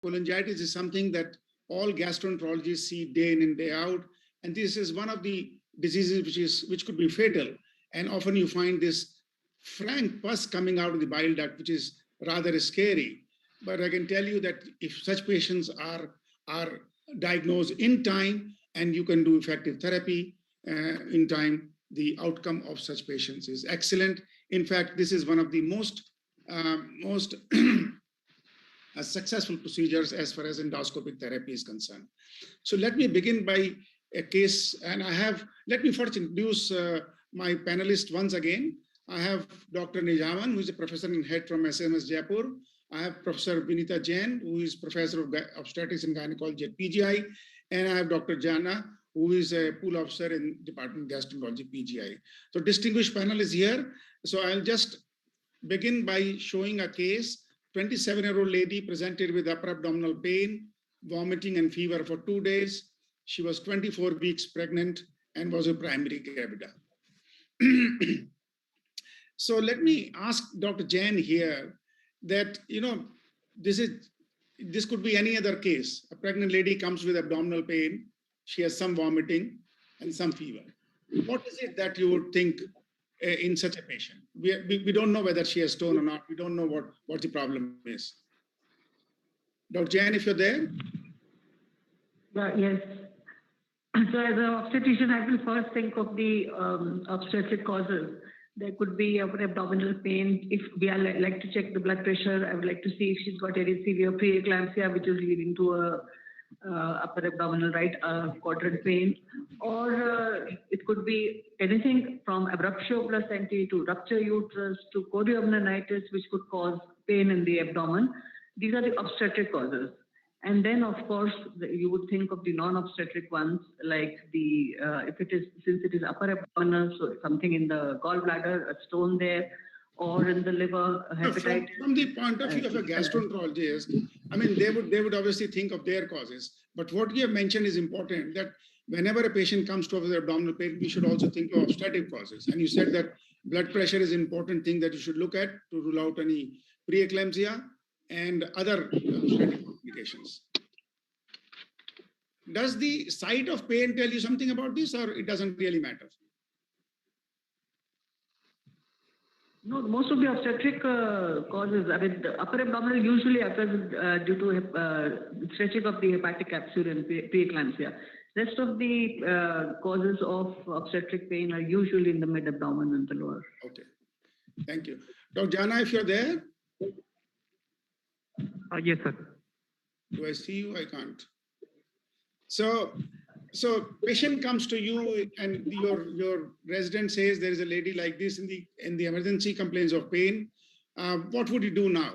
cholangitis is something that all gastroenterologists see day in and day out. And this is one of the diseases which could be fatal. And often you find this frank pus coming out of the bile duct, which is rather scary. But I can tell you that if such patients are diagnosed in time and you can do effective therapy in time, the outcome of such patients is excellent. In fact, this is one of the most successful procedures as far as endoscopic therapy is concerned. So let me begin by a case, and let me first introduce my panelists once again. I have Dr. Nijaman, who is a professor and head from SMS Jaipur. I have Professor Vinita Jain, who is professor of obstetrics and gynecology at PGI. And I have Dr. Jana, who is a pool officer in Department of Gastroenterology, PGI. So distinguished panel is here. So I'll just begin by showing a case. 27-year-old lady presented with upper abdominal pain, vomiting and fever for 2 days. She was 24 weeks pregnant and was a primary gravida. So let me ask Dr. Jain here that, this could be any other case. A pregnant lady comes with abdominal pain. She has some vomiting and some fever. What is it that you would think in such a patient? We don't know whether she has stone or not. We don't know what the problem is. Dr. Jain, if you're there. Yes. So as an obstetrician, I will first think of the obstetric causes. There could be upper abdominal pain. If we are like to check the blood pressure, I would like to see if she's got any severe preeclampsia, which is leading to a upper abdominal right quadrant pain, or it could be anything from abruptio placentae to rupture uterus to chorioamnionitis, which could cause pain in the abdomen. These are the obstetric causes. And then, of course, you would think of the non-obstetric ones, like the since it is upper abdominal, so something in the gallbladder, a stone there, or in the liver, hepatitis. From the point of view of a gastroenterologist, I mean, they would obviously think of their causes. But what you have mentioned is important, that whenever a patient comes to us with abdominal pain, we should also think of obstetric causes. And you said that blood pressure is an important thing that you should look at to rule out any preeclampsia and other obstetric complications. Does the site of pain tell you something about this, or it doesn't really matter? No, most of the obstetric causes, I mean, the upper abdominal usually occurs due to stretching of the hepatic capsule and preeclampsia. Rest of the causes of obstetric pain are usually in the mid-abdomen and the lower. Okay, thank you. Dr. Jana, if you're there? Yes, sir. Do I see you? I can't. So patient comes to you and your resident says there is a lady like this in the emergency, complains of pain. What would you do now?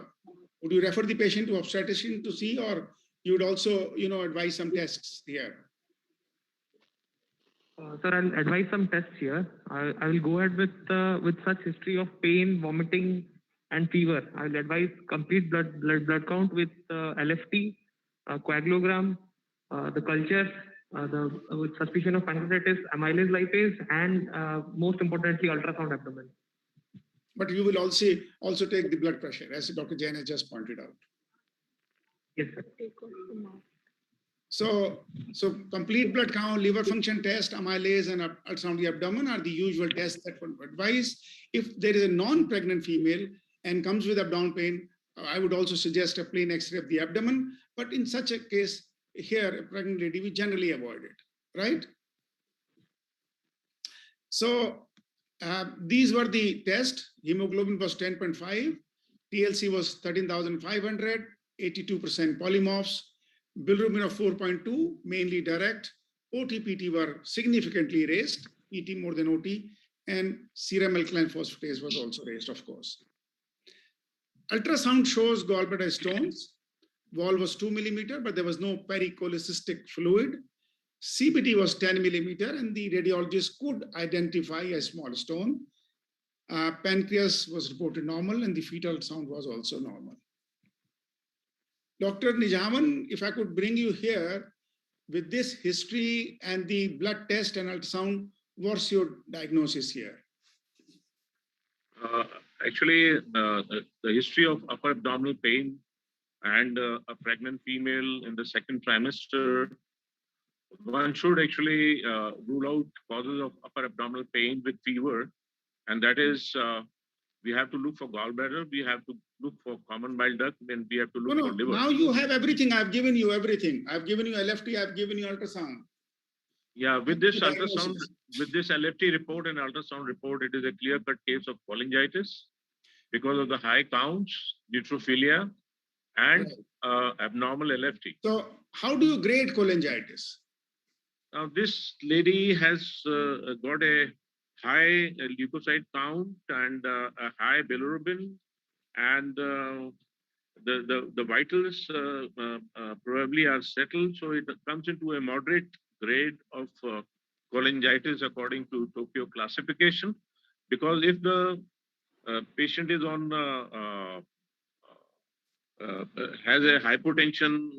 Would you refer the patient to obstetrician to see, or you would also advise some tests here? Sir, I'll advise some tests here. I will go ahead with such history of pain, vomiting, and fever. I will advise complete blood count with LFT, coagulogram, the culture, with suspicion of pancreatitis, amylase lipase, and most importantly, ultrasound abdomen. But you will also take the blood pressure, as Dr. Jain has just pointed out. Yes, sir. So complete blood count, liver function test, amylase, and ultrasound the abdomen are the usual tests that one would advise. If there is a non-pregnant female and comes with abdominal pain, I would also suggest a plain X-ray of the abdomen. But in such a case, here, a pregnant lady, we generally avoid it, right? So these were the tests. Hemoglobin was 10.5, TLC was 13,500, 82% polymorphs, bilirubin of 4.2, mainly direct. OT-PT were significantly raised, PT more than OT, and serum alkaline phosphatase was also raised, of course. Ultrasound shows gallbladder stones. Wall was 2 millimeter, but there was no pericholecystic fluid. CBT was 10 millimeter, and the radiologist could identify a small stone. Pancreas was reported normal, and the fetal sound was also normal. Dr. Nijaman, if I could bring you here with this history and the blood test and ultrasound, what's your diagnosis here? Actually, the history of upper abdominal pain and a pregnant female in the second trimester, one should actually rule out causes of upper abdominal pain with fever, and that is we have to look for gallbladder, we have to look for common bile duct, and we have to No, look no, for liver. now you have everything. I've given you everything. I've given you LFT, I've given you ultrasound. Yeah, with this Diagnosis. ultrasound, with this LFT report and ultrasound report, it is a clear-cut case of cholangitis because of the high counts, neutrophilia, and abnormal LFT. So how do you grade cholangitis? Now, this lady has got a high leukocyte count and a high bilirubin, and the vitals probably are settled, so it comes into a moderate grade of cholangitis according to Tokyo classification. Because if the patient is on has a hypotension,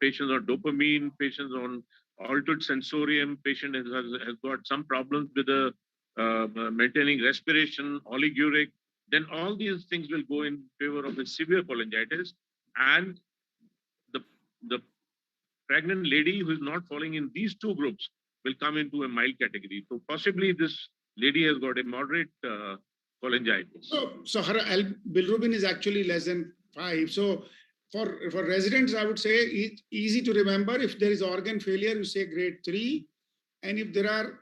patients on dopamine, patients on altered sensorium, patient has got some problems with the maintaining respiration, oliguric, then all these things will go in favor of a severe cholangitis. And the pregnant lady who is not falling in these two groups will come into a mild category. So possibly this lady has got a moderate cholangitis. So her bilirubin is actually less than 5. So for residents, I would say it's easy to remember. If there is organ failure, you say grade 3. And if there are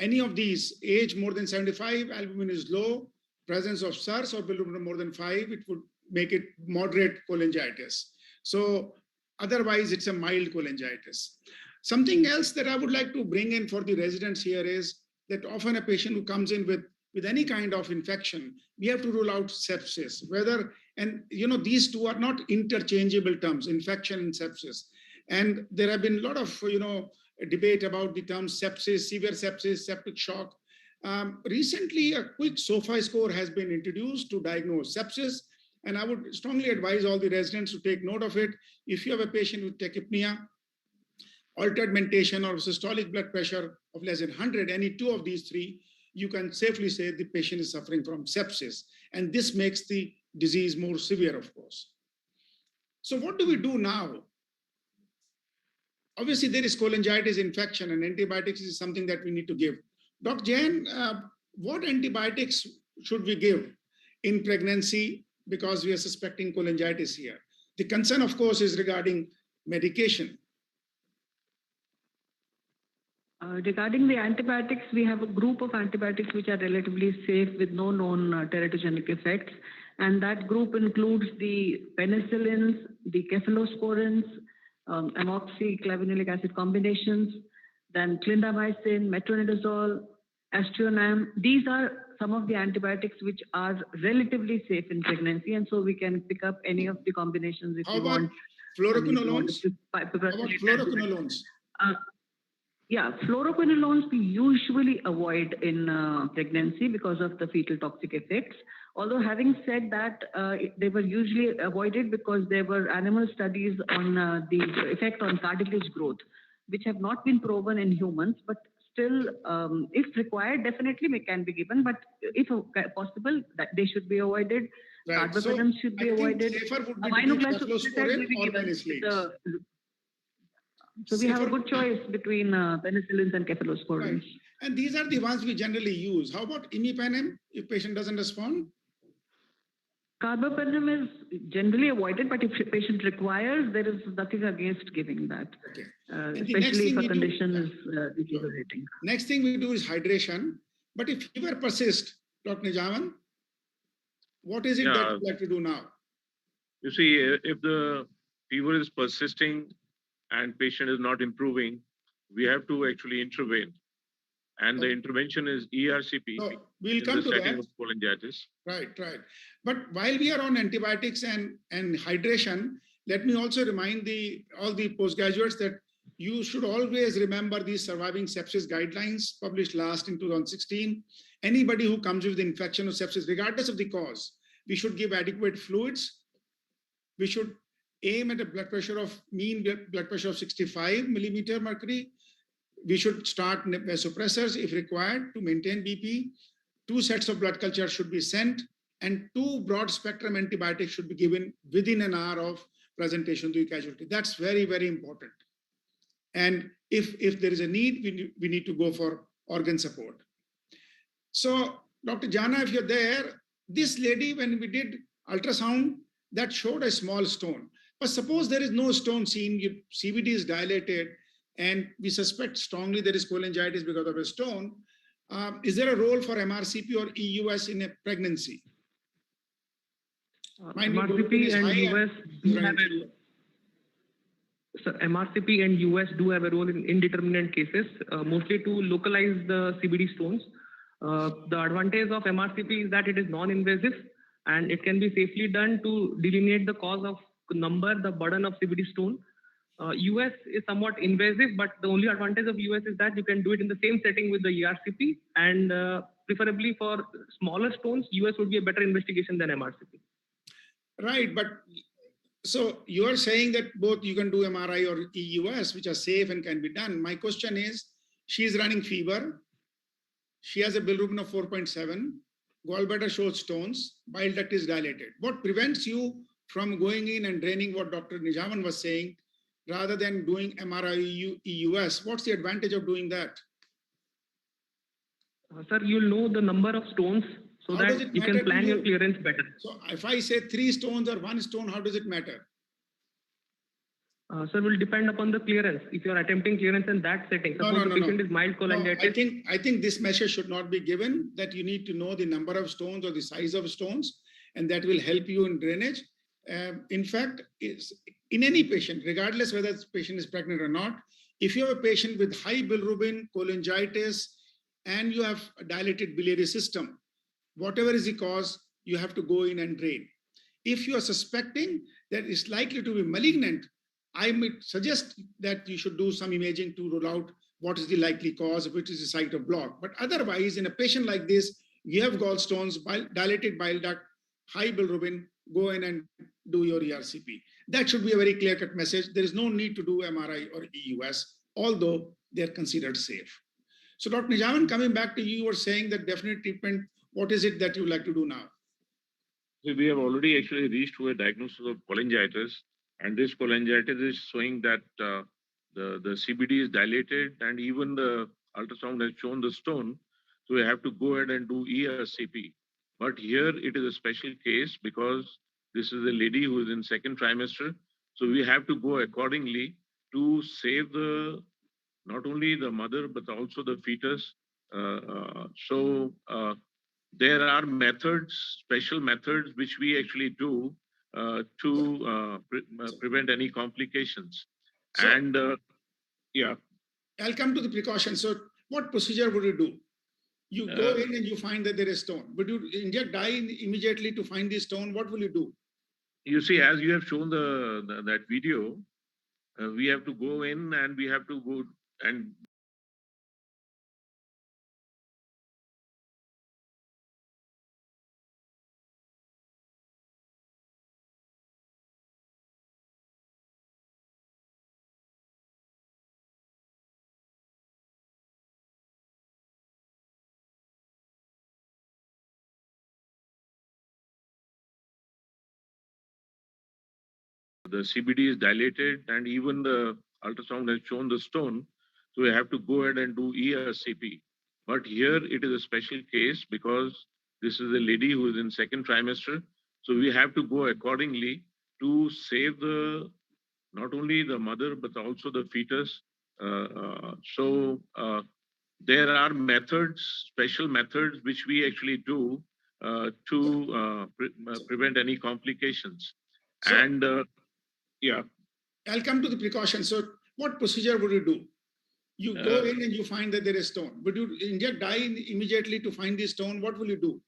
any of these, age more than 75, albumin is low, presence of SARS or bilirubin more than 5, it would make it moderate cholangitis. So otherwise, it's a mild cholangitis. Something else that I would like to bring in for the residents here is that often a patient who comes in with any kind of infection, we have to rule out sepsis, whether, and these two are not interchangeable terms, infection and sepsis. And there have been a lot of, debate about the terms sepsis, severe sepsis, septic shock. Recently, a quick SOFI score has been introduced to diagnose sepsis. And I would strongly advise all the residents to take note of it. If you have a patient with tachypnea, altered mentation, or systolic blood pressure of less than 100, any two of these three, you can safely say the patient is suffering from sepsis. And this makes the disease more severe, of course. So what do we do now? Obviously, there is cholangitis infection, and antibiotics is something that we need to give. Dr. Jain, what antibiotics should we give in pregnancy because we are suspecting cholangitis here? The concern, of course, is regarding medication. Regarding the antibiotics, we have a group of antibiotics which are relatively safe with no known teratogenic effects. And that group includes the penicillins, the cephalosporins, amoxiclavinolic acid combinations, then clindamycin, metronidazole, aztreonam. These are some of the antibiotics which are relatively safe in pregnancy, and so we can pick up any of the combinations if you want. Fluoroquinolones? How about fluoroquinolones? Yeah, fluoroquinolones we usually avoid in pregnancy because of the fetal toxic effects. Although having said that, they were usually avoided because there were animal studies on the effect on cartilage growth, which have not been proven in humans, but still, if required, definitely can be given. But if possible, that they should be avoided. Right. Carbapenems should be avoided. Safer would be cephalosporin or penicillins. So we have a good choice between penicillins and cephalosporins. Right. And these are the ones we generally use. How about imipenem if patient doesn't respond? Carbapenem is generally avoided, but if the patient requires, there is nothing against giving that, okay. Especially if a condition is deteriorating. Next thing we do is hydration. But if fever persists, Dr. Nijaman, what is it that you like to do now? You see, if the fever is persisting and patient is not improving, we have to actually intervene. And the intervention is ERCP. So we'll come to that. Of cholangitis. Right. But while we are on antibiotics and hydration, let me also remind all the postgraduates that you should always remember these surviving sepsis guidelines published last in 2016. Anybody who comes with infection or sepsis, regardless of the cause, we should give adequate fluids. We should aim at a mean blood pressure of 65 millimeter mercury. We should start vasopressors if required to maintain BP. 2 sets of blood culture should be sent, and 2 broad spectrum antibiotics should be given within an hour of presentation to the casualty. That's very, very important. And if there is a need, we need to go for organ support. So, Dr. Jana, if you're there, this lady, when we did ultrasound, that showed a small stone. But suppose there is no stone seen, CVD is dilated, and we suspect strongly there is cholangitis because of a stone. Is there a role for MRCP or EUS in a pregnancy? MRCP and US do have a so MRCP and US do have a role in indeterminate cases, mostly to localize the CBD stones. The advantage of MRCP is that it is non-invasive and it can be safely done to delineate the cause of the burden of CBD stone. US is somewhat invasive, but the only advantage of US is that you can do it in the same setting with the ERCP, and preferably for smaller stones, US would be a better investigation than MRCP. Right, but so you are saying that both you can do MRI or EUS, which are safe and can be done. My question is, she is running fever. She has a bilirubin of 4.7. Gallbladder shows stones. Bile duct is dilated. What prevents you from going in and draining what Dr. Nijavan was saying, rather than doing MRI EUS? What's the advantage of doing that? Sir, you'll know the number of stones so How does that it you matter can to plan you? your clearance better. So if I say 3 stones or 1 stone, how does it matter? Sir, will depend upon the clearance. If you're attempting clearance in that setting, suppose the patient is mild cholangitis. I think this message should not be given, that you need to know the number of stones or the size of stones, and that will help you in drainage. In fact, in any patient, regardless whether the patient is pregnant or not, if you have a patient with high bilirubin, cholangitis, and you have a dilated biliary system, whatever is the cause, you have to go in and drain. If you are suspecting that it's likely to be malignant, I might suggest that you should do some imaging to rule out what is the likely cause, which is the site of block. But otherwise, in a patient like this, you have gallstones, dilated bile duct, high bilirubin, go in and do your ERCP. That should be a very clear-cut message. There is no need to do MRI or EUS, although they're considered safe. So Dr. Nijavan, coming back to you, you were saying that definite treatment, what is it that you would like to do now? So we have already actually reached to a diagnosis of cholangitis, and this cholangitis is showing that the CBD is dilated, and even the ultrasound has shown the stone. So we have to go ahead and do ERCP. But here it is a special case because this is a lady who is in 2nd trimester. So we have to go accordingly to save not only the mother, but also the fetus. There are methods, special methods, which we actually do to prevent any complications. So, yeah. I'll come to the precautions. So what procedure would you do? You go in and you find that there is stone. Would you inject dye immediately to find the stone? What will you do? You see, as you have shown that video, we have to go in and we have to go and the CBD is dilated, and even the ultrasound has shown the stone. So we have to go ahead and do ERCP. But here it is a special case because this is a lady who is in 2nd trimester. So we have to go accordingly to save not only the mother, but also the fetus. There are methods, special methods, which we actually do to prevent any complications. So, yeah. I'll come to the precautions. So what procedure would you do? You go in and you find that there is stone. Would you inject dye immediately to find the stone? What will you do?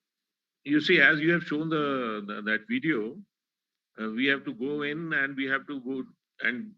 You see, as you have shown that video, we have to go in and we have to go and